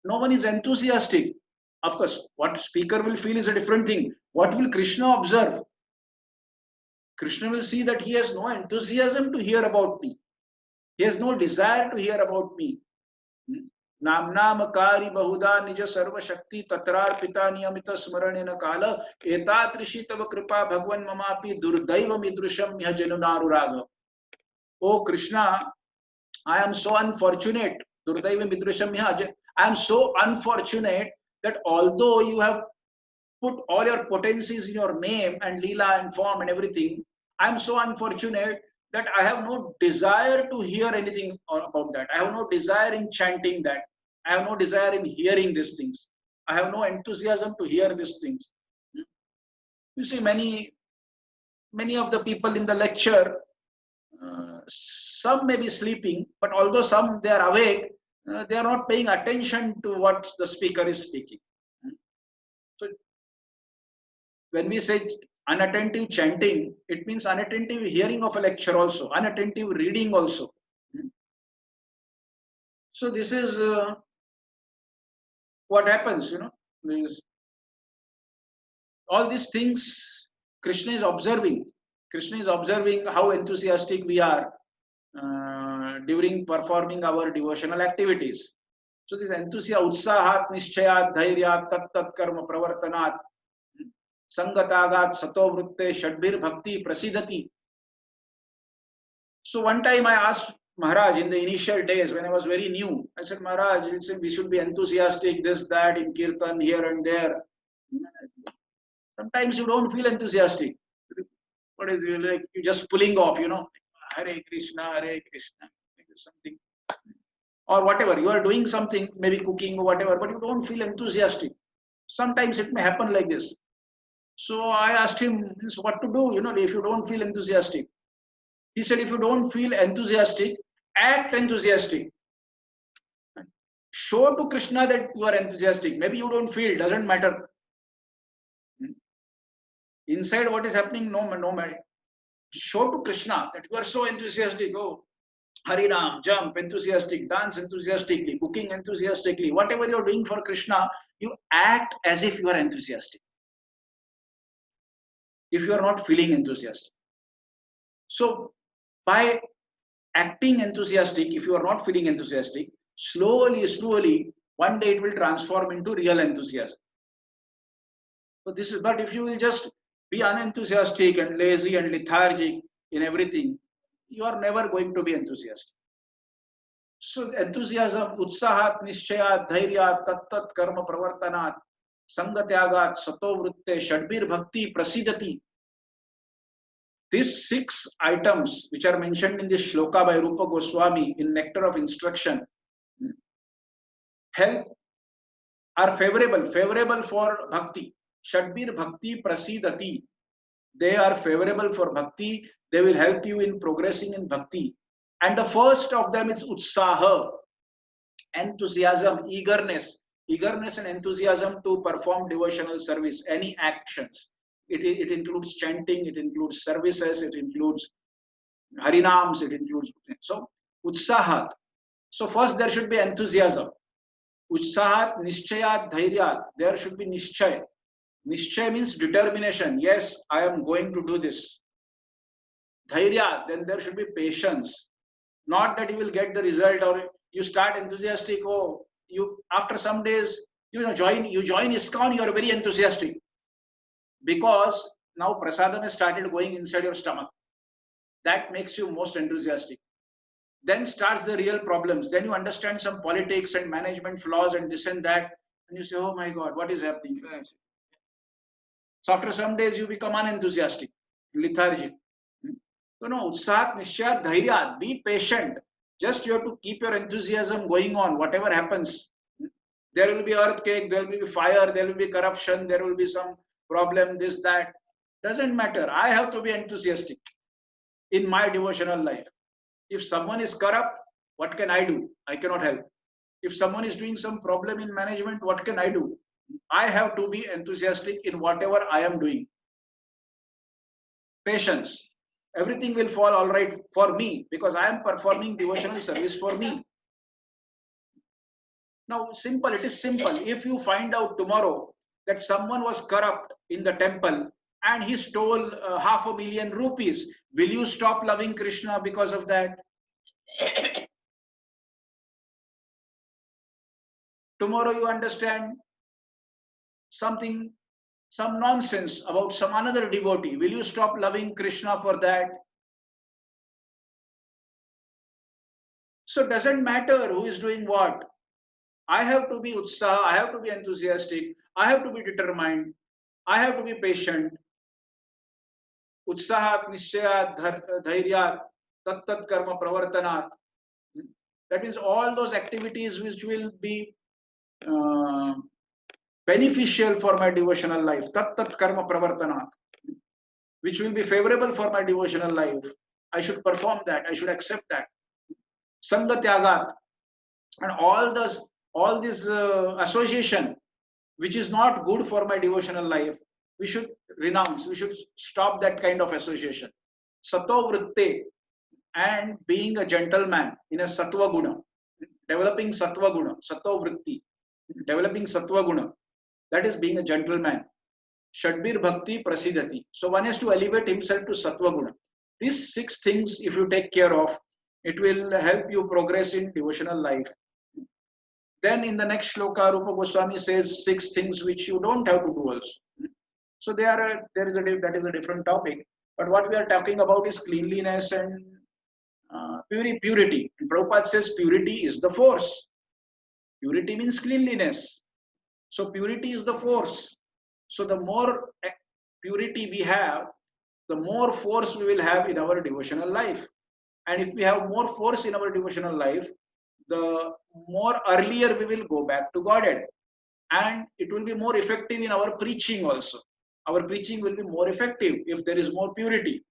no one is enthusiastic. Of course, what speaker will feel is a different thing. What will Krishna observe? Krishna will see that he has no enthusiasm to hear about me. He has no desire to hear about me. नामनामकारी बहुधा निज सर्व शक्ति तत्रार्पिता नियमित स्मरणेन काल एतादृशी तव कृपा भगवन ममापि दुर्दैव मिदृशम यह जनुनारुराग. Oh Krishna, I am so unfortunate. Durdaiva midrusham yah. I am so unfortunate that although you have put all your potencies in your name and Leela and form and everything, I am so unfortunate that I have no desire to hear anything about that. I have no desire in chanting that. I have no desire in hearing these things. I have no enthusiasm to hear these things. You see, many of the people in the lecture, some may be sleeping, but although some they are awake, they are not paying attention to what the speaker is speaking. So when we say unattentive chanting, it means unattentive hearing of a lecture also, unattentive reading also. So this is what happens, all these things Krishna is observing. Krishna is observing how enthusiastic we are during performing our devotional activities. So this enthusiasm, utsahat, nischayat, dhairyat, tat karma pravartanat, sangatagat, sato vritte, shadbhir bhakti prasidati. So one time I asked Maharaj in the initial days when I was very new, I said, Maharaj, we should be enthusiastic, this, that, in kirtan, here and there. Sometimes you don't feel enthusiastic. What is it like? You're just pulling off, Hare Krishna, something. Or whatever, you are doing something, maybe cooking or whatever, but you don't feel enthusiastic. Sometimes it may happen like this. So I asked him what to do, if you don't feel enthusiastic. He said, if you don't feel enthusiastic, act enthusiastic. Show to Krishna that you are enthusiastic. Maybe you don't feel, doesn't matter. Inside what is happening, no matter. Show to Krishna that you are so enthusiastic. Oh, Harinam, jump, enthusiastic, dance enthusiastically, cooking enthusiastically. Whatever you are doing for Krishna, you act as if you are enthusiastic. If you are not feeling enthusiastic. So by acting enthusiastic, if you are not feeling enthusiastic, slowly, one day it will transform into real enthusiasm. So this is, but if you will just be unenthusiastic and lazy and lethargic in everything, you are never going to be enthusiastic. So enthusiasm, utsahat, nishchayat, dhairyat, tattat karma pravartanat, sangatyagat, sato vritte, shadbir bhakti prasidati. These 6 items which are mentioned in this shloka by Rupa Goswami in Nectar of Instruction help are favorable for bhakti. Shadbir bhakti prasidati. They are favorable for bhakti. They will help you in progressing in bhakti. And the first of them is utsaha, enthusiasm, eagerness and enthusiasm to perform devotional service, any actions. It includes chanting, it includes services, it includes harinams, it includes. So, utsahat. So, first there should be enthusiasm. Utsahat, nishchayat, dhairyat. There should be nishchay. Nishchay means determination. Yes, I am going to do this. Dhairya, then there should be patience. Not that you will get the result or you start enthusiastic. Oh, you after some days, you join ISKCON, you are very enthusiastic. Because now prasadam has started going inside your stomach. That makes you most enthusiastic. Then starts the real problems. Then you understand some politics and management flaws and this and that. And you say, oh my God, what is happening? So after some days, you become unenthusiastic, lethargic. So no, utsat, nishchay, dhairya, be patient. Just you have to keep your enthusiasm going on, whatever happens. There will be earthquake, there will be fire, there will be corruption, there will be some problem, this, that. Doesn't matter. I have to be enthusiastic in my devotional life. If someone is corrupt, what can I do? I cannot help. If someone is doing some problem in management, what can I do? I have to be enthusiastic in whatever I am doing. Patience. Everything will fall all right for me because I am performing devotional service for me. Now, simple, it is simple. If you find out tomorrow that someone was corrupt in the temple and he stole 500,000 rupees, will you stop loving Krishna because of that? Tomorrow you understand something, some nonsense about some another devotee. Will you stop loving Krishna for that? So it doesn't matter who is doing what. I have to be utsaha, I have to be enthusiastic, I have to be determined, I have to be patient. Utsahat, nishchayat, dhairyat, tat karma pravartanat. That means all those activities which will be beneficial for my devotional life. Tat karma pravartanat. Which will be favorable for my devotional life. I should perform that. I should accept that. Sanga tyagat. And all this association which is not good for my devotional life, we should renounce, we should stop that kind of association. Sato vritte, and being a gentleman in a sattva guna, developing sattva guna, sato vritti, developing sattva guna, that is being a gentleman. Shadbir bhakti prasidati. So one has to elevate himself to sattva guna. These 6 things, if you take care of, it will help you progress in devotional life. Then in the next shloka, Rupa Goswami says 6 things which you don't have to do also. So that is a different topic. But what we are talking about is cleanliness and purity. And Prabhupada says purity is the force. Purity means cleanliness. So purity is the force. So the more purity we have, the more force we will have in our devotional life. And if we have more force in our devotional life, the more earlier we will go back to Godhead. And it will be more effective in our preaching also. Our preaching will be more effective if there is more purity.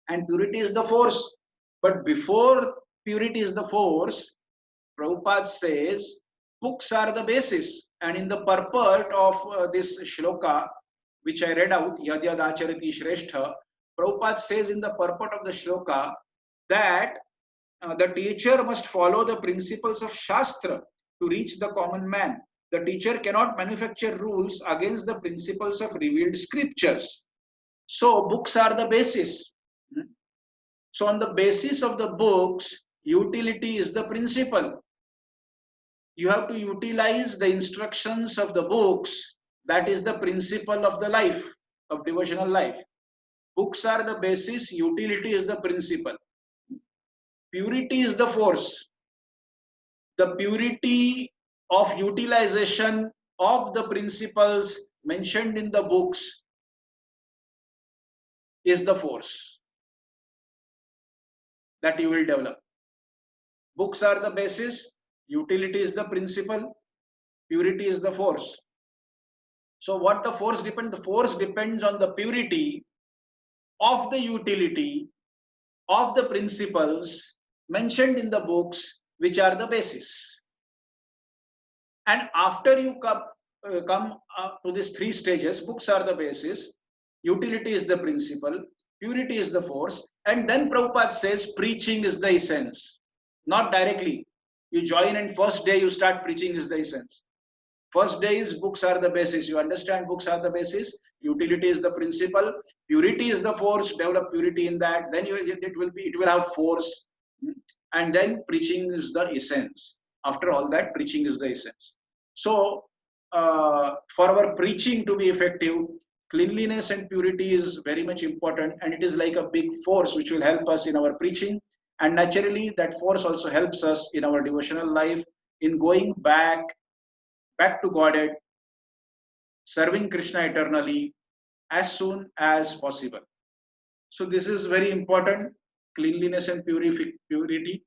And purity is the force. But before purity is the force, Prabhupada says, books are the basis. And in the purport of this shloka, which I read out, Yad Yad Acharati Shreshtha, Prabhupada says in the purport of the shloka that the teacher must follow the principles of Shastra to reach the common man. The teacher cannot manufacture rules against the principles of revealed scriptures. So books are the basis. So on the basis of the books, utility is the principle. You have to utilize the instructions of the books. That is the principle of the life, of devotional life. Books are the basis, utility is the principle. Purity is the force. the purity of utilization of the principles mentioned in the books is the force that you will develop. Books are the basis, utility is the principle, purity is the force. So what the force depends? The force depends on the purity of the utility of the principles mentioned in the books, which are the basis. And after you come to these three stages, books are the basis, utility is the principle, purity is the force, and then Prabhupada says preaching is the essence. Not directly. You join and first day you start preaching is the essence. First day is books are the basis. You understand books are the basis, utility is the principle, purity is the force, develop purity in that, then it will have force, and then preaching is the essence. After all that, preaching is the essence. So for our preaching to be effective, cleanliness and purity is very much important, and it is like a big force which will help us in our preaching, and naturally that force also helps us in our devotional life, in going back to Godhead, serving Krishna eternally as soon as possible. So this is very important, cleanliness and purity.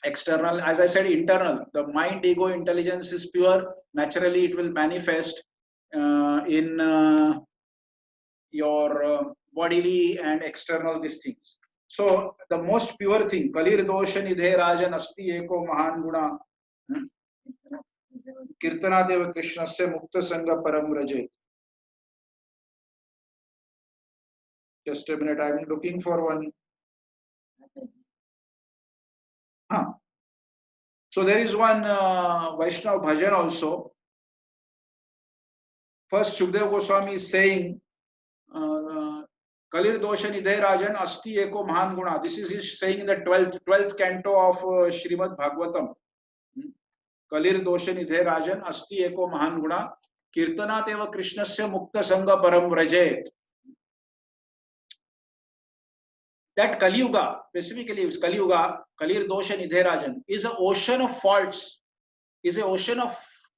External, as I said, internal, the mind, ego, intelligence is pure. Naturally, it will manifest in your bodily and external these things. So the most pure thing, Kalir dosha nidhe rajan asti eko mahan guna. Kirtanadev Krishnasya Mukta Sangha Param Raje. Just a minute, I'm looking for one. So there is one Vaishnav Bhajan also. First, Shukdev Goswami is saying, Kalir dosha nidhe rajan asti eko mahan guna. This is his saying in the 12th canto of Srimad Bhagavatam. Kalir dosha nidhe rajan asti eko mahan guna. Kirtanat eva Krishnasya Mukta Sangha Param Vrajet. That Kali Yuga, specifically is Kali Yuga, Kalir dosha nidhe rajan, is an ocean of faults, is an ocean of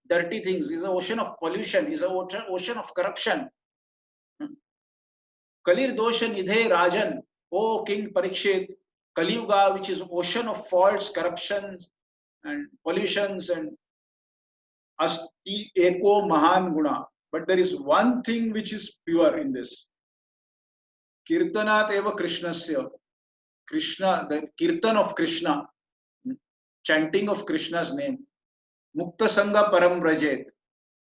dirty things, is an ocean of pollution, is an ocean of corruption. Kalir dosha nidhe rajan, O King Parikshit, Kali Yuga, which is ocean of faults, corruptions and pollutions, and asti eko mahan guna. But there is one thing which is pure in this. Kirtanat eva Krishnasya. Krishna, the kirtan of Krishna, chanting of Krishna's name. Mukta Sangha Param Vrajet.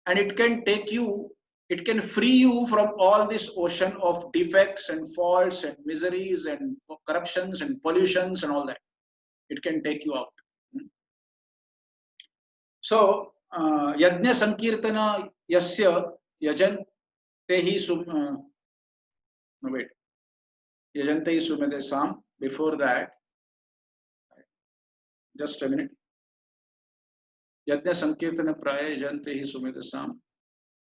And it can take you, it can free you from all this ocean of defects and faults and miseries and corruptions and pollutions and all that. It can take you out. So, Yajna Sankirtana Yasya Yajan Tehi wait. Yajantai Sumede Sam. Before that, just a minute. Yajna Sankirtana Praya Yajantehi Sumede Sam.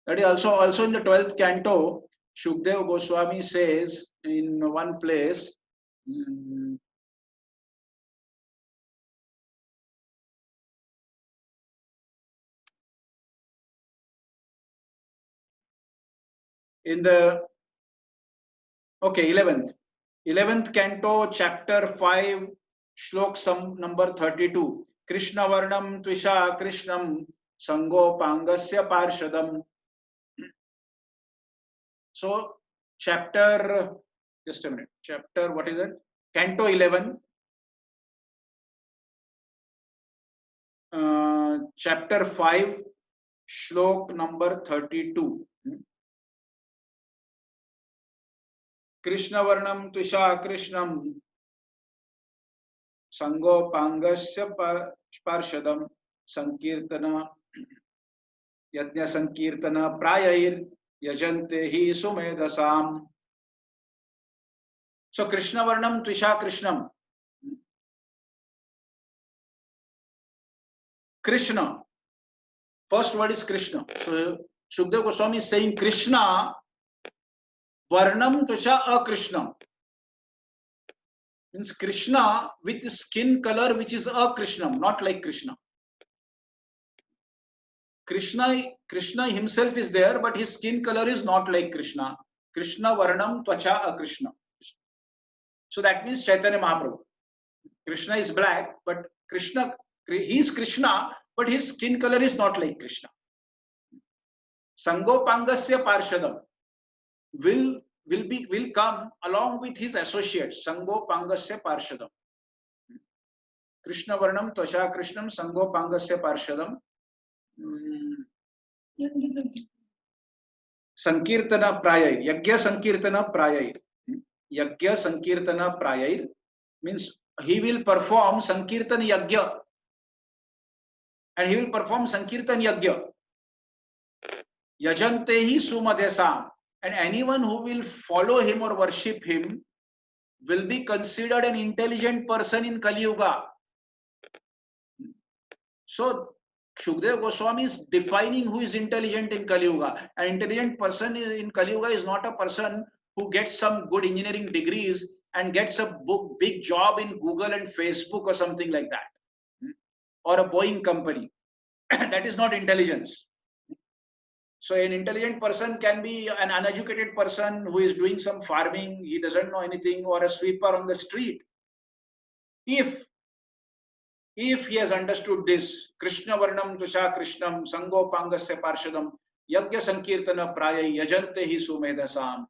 That is also in the 12th canto, Shukdev Goswami says in one place, in the 11th canto, chapter 5, shlok number 32. Krishna Varnam Tvisha Krishnam Sango Pangasya Parshadam. So, chapter, just a minute, chapter, what is it? Canto 11, chapter 5, shlok number 32. Krishna Varnam Tvisha Krishnam Sango Pangasya Parshadam Sankirtana Yajna Sankirtana Prayair Yajantehi Sumedasam. So Krishna Varnam Tvisha Krishnam. Krishna. First word is Krishna. So Shukdev Goswami is saying Krishna Varnam Tvisha Akrishnam. Means Krishna with skin color which is Akrishnam, not like Krishna. Krishna himself is there, but his skin color is not like Krishna. Krishna Varnam Tvacha Akrishna. So that means Chaitanya Mahaprabhu. Krishna is black, but he is Krishna, but his skin color is not like Krishna. Sangopangasya Parshadam will come along with his associates. Sangopangasya Parshadam. Krishna Varnam Tvacha Krishnam Sangopangasya Parshadam. Sankirtana Prayai. Yagya Sankirtana Prayai. Yagya Sankirtana Prayai means he will perform Sankirtan Yagya. And he will perform Sankirtan Yagya. Yajantehi Sumadesam. And anyone who will follow him or worship him will be considered an intelligent person in Kali Yuga. So Shukdev Goswami is defining who is intelligent in Kali Yuga. An intelligent person in Kali Yuga is not a person who gets some good engineering degrees and gets a big job in Google and Facebook or something like that, or a Boeing company. That is not intelligence. So an intelligent person can be an uneducated person who is doing some farming, he doesn't know anything, or a sweeper on the street. If he has understood this, Krishna Varnam Tusha Krishnam Sango Pangasya Parshadam Yagya Sankirtana Praya Yajantehi Sumedasam,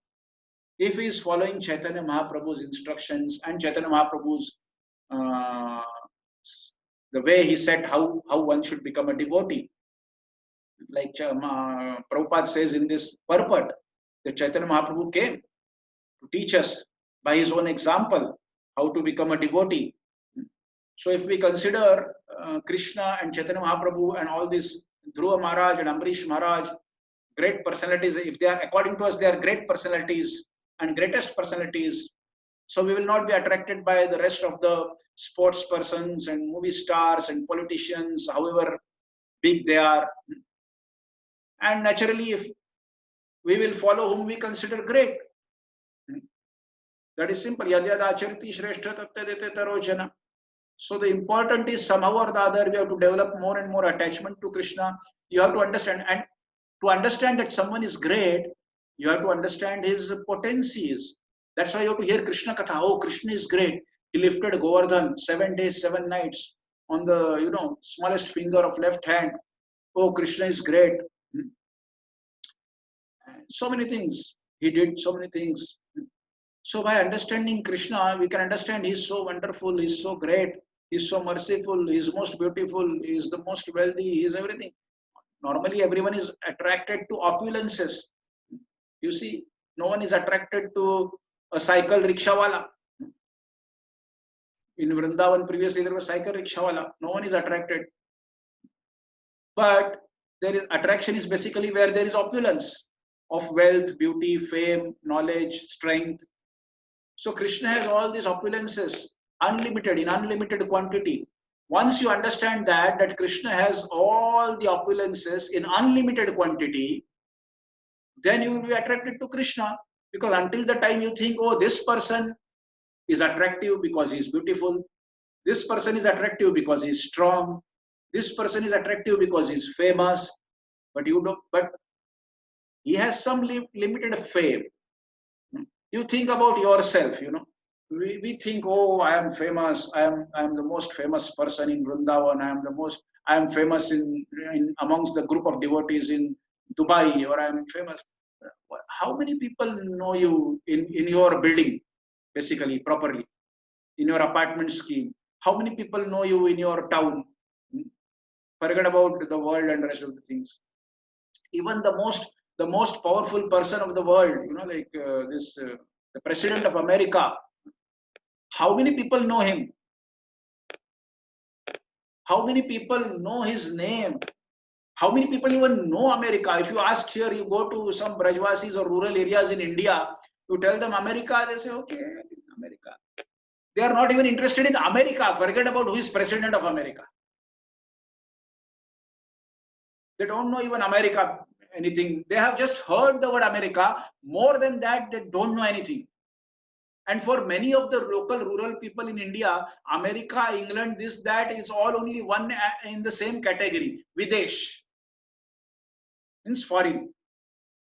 if he is following Chaitanya Mahaprabhu's instructions and Chaitanya Mahaprabhu's the way he said how one should become a devotee, like Prabhupada says in this purport, that Chaitanya Mahaprabhu came to teach us by his own example how to become a devotee. So if we consider Krishna and Chaitanya Mahaprabhu and all these Dhruva Maharaj and Amrish Maharaj, great personalities, if they are, according to us, they are great personalities and greatest personalities, so we will not be attracted by the rest of the sports persons and movie stars and politicians, however big they are. And naturally, if we will follow whom we consider great, that is simple. Yadyada achariti shrestha tattadete tarojana. So the important is somehow or the other we have to develop more and more attachment to Krishna. You have to understand, and to understand that someone is great, you have to understand his potencies. That's why you have to hear Krishna Katha. Oh, Krishna is great. He lifted Govardhan 7 days, 7 nights on the smallest finger of left hand. Oh, Krishna is great. So many things he did, so many things. So by understanding Krishna, we can understand he's so wonderful, he's so great, he's so merciful, he's most beautiful, he's the most wealthy, he's everything. Normally everyone is attracted to opulences. You see, no one is attracted to a cycle rickshawala. In Vrindavan previously there was cycle rickshawala. No one is attracted. But there is attraction is basically where there is opulence of wealth, beauty, fame, knowledge, strength. So Krishna has all these opulences, unlimited, in unlimited quantity. Once you understand that Krishna has all the opulences in unlimited quantity, then you will be attracted to Krishna. Because until the time you think, oh, this person is attractive because he's beautiful, this person is attractive because he's strong, this person is attractive because he's famous, but he has some limited fame. You think about yourself, we think, oh, I am famous, I am the most famous person in Vrindavan, I am famous in amongst the group of devotees in Dubai, or I am famous. How many people know you in your building, basically, properly, in your apartment scheme? How many people know you in your town? Forget about the world and the rest of the things. Even the most powerful person of the world, the president of America, how many people know him? How many people know his name? How many people even know America? If you ask here, you go to some Brajvasis or rural areas in India, you tell them America, they say, okay, America. They are not even interested in America. Forget about who is president of America. They don't know even America anything. They have just heard the word America. More than that, they don't know anything. And for many of the local rural people in India, America, England, this, that is all only one in the same category, Videsh. means foreign.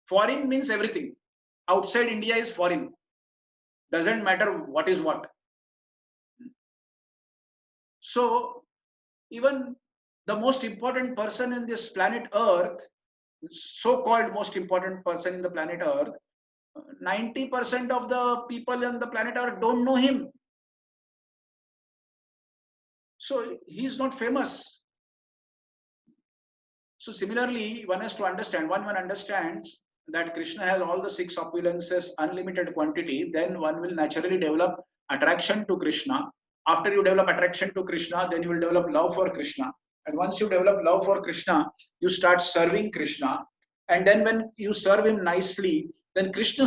Foreign means everything. Outside India is foreign. Doesn't matter what is what. So even the most important person in this planet Earth, so-called most important person in the planet Earth, 90% of the people on the planet Earth don't know him. So he is not famous. So similarly, one has to understand, one understands that Krishna has all the six opulences, unlimited quantity, then one will naturally develop attraction to Krishna. After you develop attraction to Krishna, then you will develop love for Krishna. And once you develop love for Krishna, you start serving Krishna. And then when you serve him nicely, then Krishna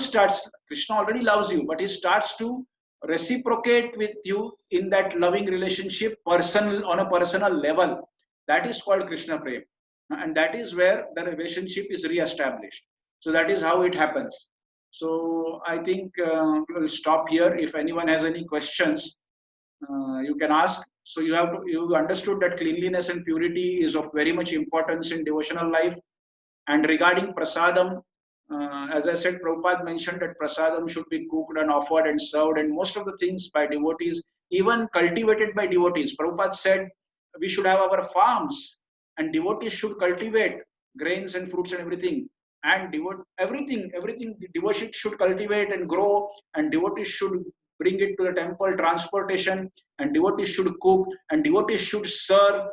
already loves you, but he starts to reciprocate with you in that loving relationship, personal, on a personal level. That is called Krishna Prem. And that is where the relationship is re-established. So that is how it happens. So I think we'll stop here. If anyone has any questions, you can ask. So you understood that cleanliness and purity is of very much importance in devotional life. And regarding prasadam, as I said, Prabhupada mentioned that prasadam should be cooked and offered and served, and most of the things by devotees, even cultivated by devotees. Prabhupada said we should have our farms, and devotees should cultivate grains and fruits and everything. And everything devotees should cultivate and grow, and devotees should bring it to the temple, transportation, and devotees should cook, and devotees should serve.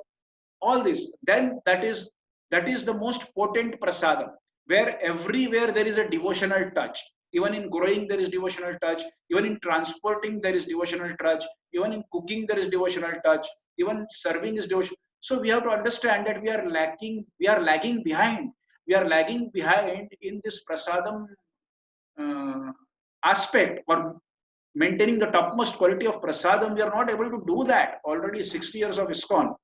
All this, then that is the most potent prasadam, where everywhere there is a devotional touch. Even in growing there is devotional touch, even in transporting there is devotional touch, even in cooking there is devotional touch, even serving is devotion. So we have to understand that we are lagging behind in this prasadam aspect, or maintaining the topmost quality of prasadam. We are not able to do that. Already 60 years of ISKCON,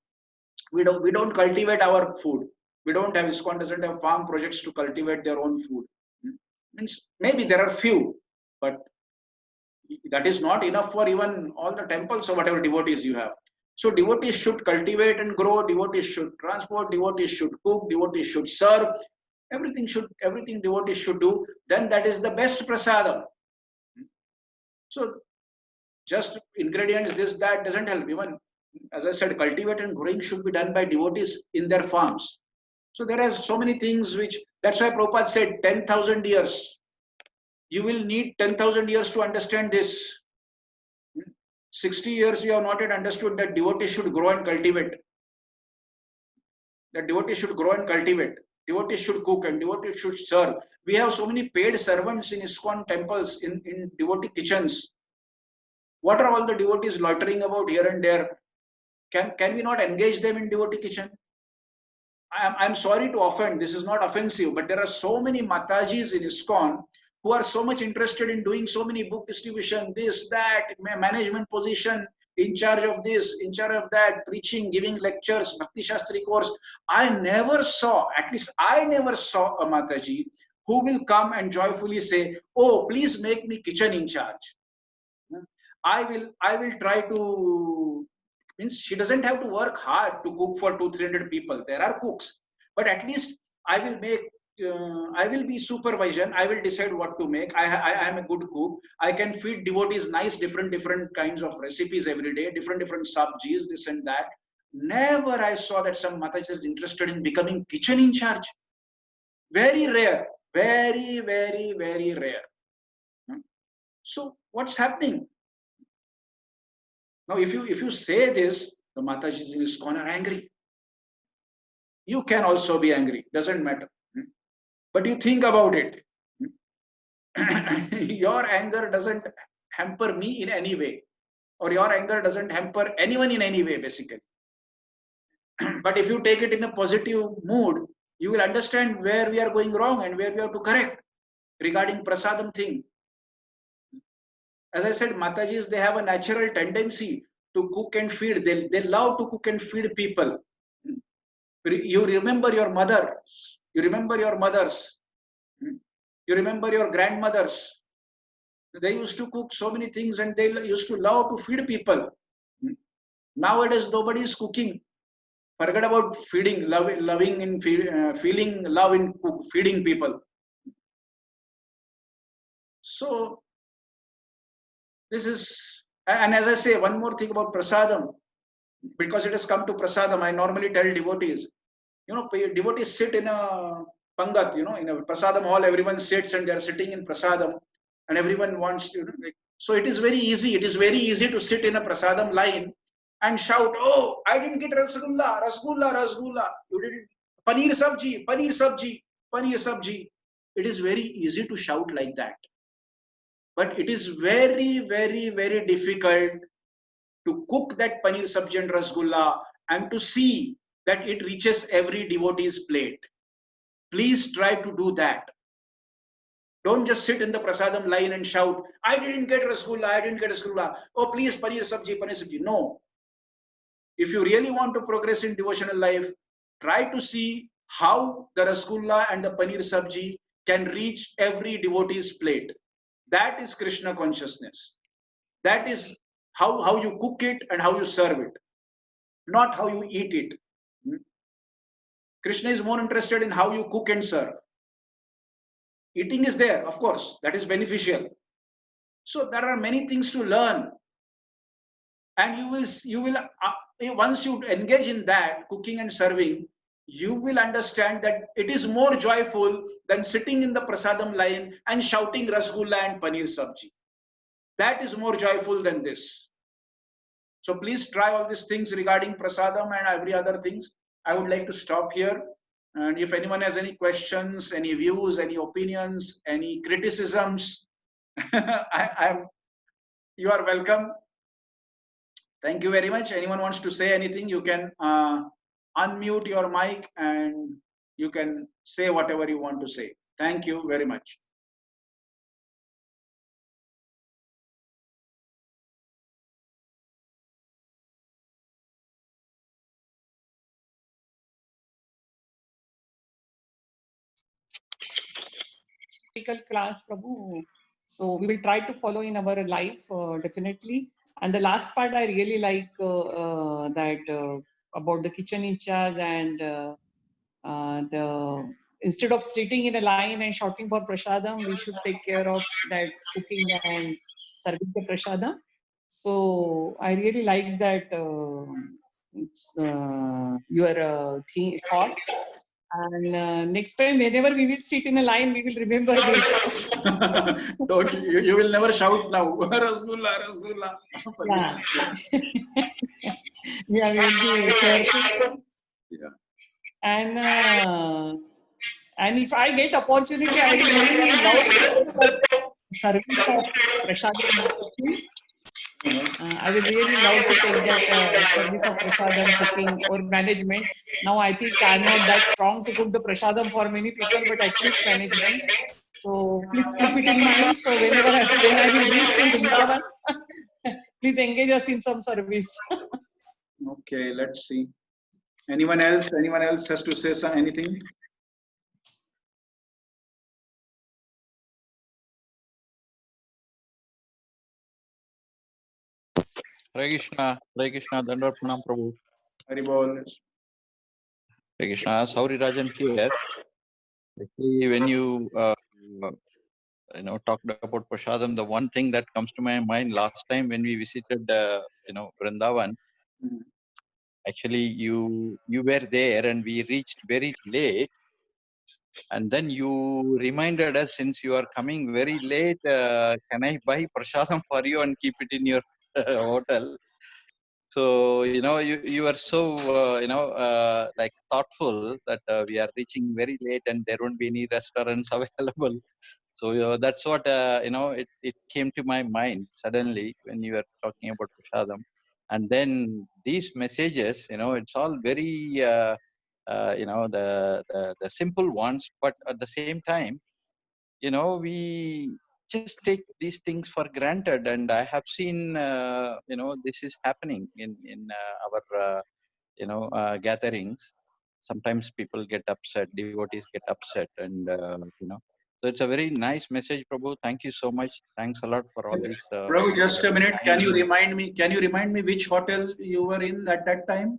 we don't cultivate our food. We don't have, ISKCON doesn't have farm projects to cultivate their own food. Means maybe there are few, but that is not enough for even all the temples or whatever devotees you have. So devotees should cultivate and grow, devotees should transport, devotees should cook, devotees should serve. Everything devotees should do. Then that is the best prasadam. So just ingredients, this, that doesn't help. Even, as I said, cultivate and growing should be done by devotees in their farms. So there are so many things which, that's why Prabhupada said 10,000 years. You will need 10,000 years to understand this. 60 years you have not yet understood that devotees should grow and cultivate. That devotees should grow and cultivate. Devotees should cook and devotees should serve. We have so many paid servants in ISKCON temples, in devotee kitchens. What are all the devotees loitering about here and there? Can we not engage them in devotee kitchen? I'm sorry to offend, this is not offensive, but there are so many Matajis in ISKCON who are so much interested in doing so many book distribution, this, that, management position, in charge of this, in charge of that, preaching, giving lectures, Bhakti Shastri course. At least I never saw a Mataji who will come and joyfully say, oh, please make me kitchen in charge. I will try to, means she doesn't have to work hard to cook for 200-300 people. There are cooks, but at least I will be supervision. I will decide what to make. I am a good cook. I can feed devotees nice different kinds of recipes every day, different sabjis, this and that. Never I saw that some Mataji is interested in becoming kitchen in charge. Very rare, very, very, very rare. So what's happening? Now, if you say this, the Matajis in ISKCON are angry. You can also be angry, doesn't matter. But you think about it. Your anger doesn't hamper me in any way, or your anger doesn't hamper anyone in any way, basically. But if you take it in a positive mood, you will understand where we are going wrong and where we have to correct regarding prasadam thing. As I said, Matajis, they have a natural tendency to cook and feed. They love to cook and feed people. You remember your mother. You remember your mothers. You remember your grandmothers. They used to cook so many things and they used to love to feed people. Nowadays, nobody is cooking Forget about feeding, loving in feeling love in feeding people. So this is, and as I say, one more thing about prasadam, because it has come to prasadam. I normally tell devotees, devotees sit in a pangat, in a prasadam hall. Everyone sits and they are sitting in prasadam, and everyone wants to. So it is very easy. It is very easy to sit in a prasadam line and shout, "Oh, I didn't get rasgulla, rasgulla, rasgulla. You didn't paneer sabji, paneer sabji, paneer sabji." It is very easy to shout like that, but it is very, very, very difficult to cook that paneer sabji and rasgulla and to see that it reaches every devotee's plate. Please try to do that. Don't just sit in the prasadam line and shout, "I didn't get rasgulla, I didn't get rasgulla. Oh, please, paneer sabji, paneer sabji." No. If you really want to progress in devotional life, try to see how the rasgulla and the paneer sabji can reach every devotee's plate. That is Krishna consciousness. That is how you cook it and how you serve it, not how you eat it. Krishna is more interested in how you cook and serve. Eating is there, of course, that is beneficial. So there are many things to learn, and you will once you engage in that cooking and serving, you will understand that it is more joyful than sitting in the prasadam line and shouting rasgulla and paneer sabji. That is more joyful than this. So please try all these things regarding prasadam and every other things. I would like to stop here. And if anyone has any questions, any views, any opinions, any criticisms, you are welcome. Thank you very much. Anyone wants to say anything, you can unmute your mic and you can say whatever you want to say. Thank you very much. Class, Prabhu. So we will try to follow in our life, definitely. And the last part I really like that about the kitchen in charge and the instead of sitting in a line and shouting for prasadam, we should take care of that cooking and serving the prasadam. So I really like that your thoughts. And next time, whenever we will sit in a line, we will remember this. Don't you will never shout now. Rasgulla, rasgulla. Yeah. Yeah, we will be careful. Yeah. And if I get opportunity, I really love service of prasadam cooking. I will really love to take that service of prasadam cooking or management. Now I think I'm not that strong to cook the prasadam for many people, but at least management. So please keep it in mind. So when I will reach in Vrindavan, please engage us in some service. Okay, let's see. Anyone else? Anyone else has to say anything? Hare Krishna, Dandar Pranam Prabhu. Haribol. Hare Krishna, Sauri Rajan here. Actually, when you talked about prasadam, the one thing that comes to my mind last time when we visited Vrindavan, actually you were there and we reached very late, and then you reminded us, since you are coming very late, can I buy prasadam for you and keep it in your hotel? So you are so like thoughtful that we are reaching very late and there won't be any restaurants available. So that's what it came to my mind suddenly when you were talking about prasadam. And then these messages, it's all very the simple ones, but at the same time, we just take these things for granted. And I have seen this is happening in our gatherings. Sometimes people get upset, devotees get upset, and so it's a very nice message, Prabhu. Thank you so much. Thanks a lot for all these. Prabhu, just a minute. Can you remind me which hotel you were in at that time?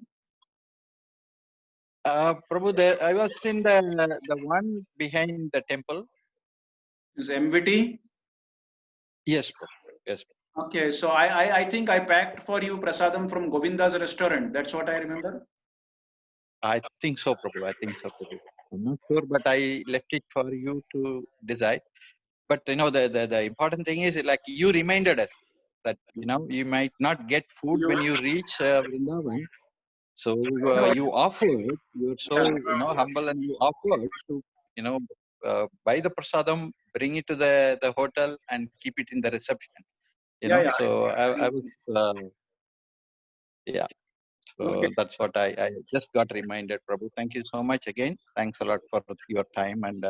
Prabhu, I was in the one behind the temple. Is MVT? Yes, Prabhu. Yes. Okay, so I think I packed for you prasadam from Govinda's restaurant. That's what I remember. I think so, Prabhu. I think so, Prabhu. I'm not sure, but I left it for you to decide. But the important thing is like you reminded us that you might not get food You, when you reach Vrindavan. So no, you offered. You're so yeah, humble, and you offered to buy the prasadam, bring it to the hotel, and keep it in the reception. yeah. So I was yeah. Okay. So that's what I just got reminded, Prabhu. Thank you so much again. Thanks a lot for your time and